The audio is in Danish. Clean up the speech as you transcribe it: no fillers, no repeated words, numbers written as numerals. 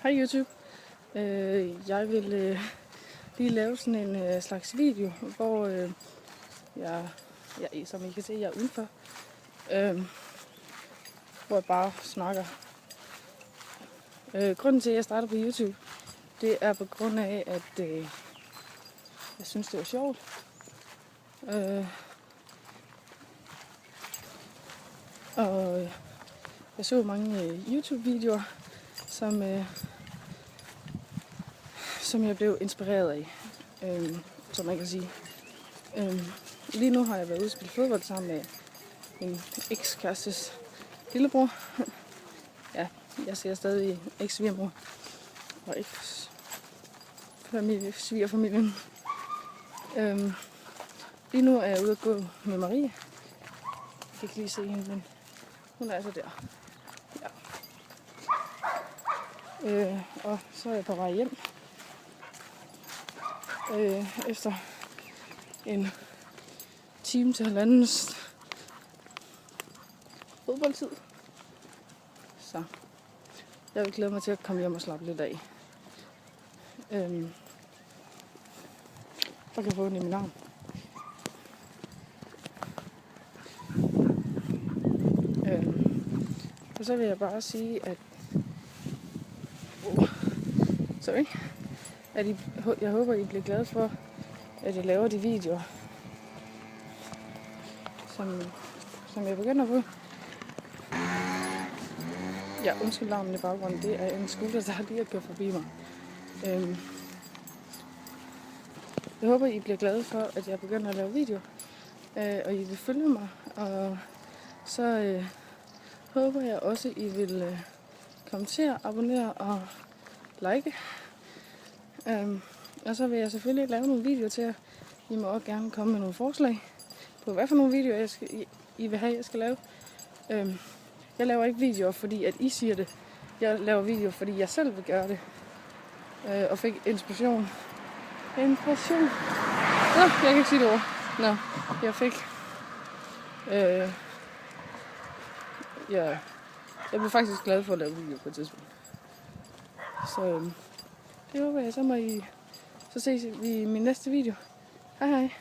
Hej YouTube. Jeg vil lige lave sådan en slags video, hvor jeg, som I kan se, jeg er udenfor. Hvor jeg bare snakker. Grunden til, at jeg starter på YouTube, det er på grund af, at jeg synes, det var sjovt. Og jeg så mange YouTube-videoer, som jeg blev inspireret af, som man kan sige. Lige nu har jeg været ude og spille fodbold sammen med min ekskærestes lillebror. Ja, jeg ser stadig eks-svigermor og eks-svigerfamilien. Lige nu er jeg ude at gå med Marie. Jeg kan ikke lige se hende, men hun er altså der. Ja. Og så er jeg på vej hjem. Efter en time til halvandens fodboldtid. Så jeg vil glæde mig til at komme hjem og slappe lidt af. Så kan jeg få den i min arm. Og så vil jeg bare sige, at jeg håber, I bliver glade for, at jeg laver de videoer, som jeg begynder på. Ja, undskyld larmen i baggrunden. Det er en scooter, der lige at køre forbi mig. Jeg håber, I bliver glade for, at jeg begynder at lave videoer, og I vil følge mig. Og så håber jeg også, I vil kommentere, abonnere og like. Og så vil jeg selvfølgelig lave nogle videoer til jer. I må også gerne komme med nogle forslag på, hvad for nogle videoer I vil have, jeg skal lave. Jeg laver ikke videoer, fordi at I siger det. Jeg laver videoer, fordi jeg selv vil gøre det. Og fik inspiration. Jeg kan ikke sige det ord. Jeg fik... Jeg blev faktisk glad for at lave videoer på et tidspunkt. Så det håber jeg. Så ses vi i min næste video. Hej hej.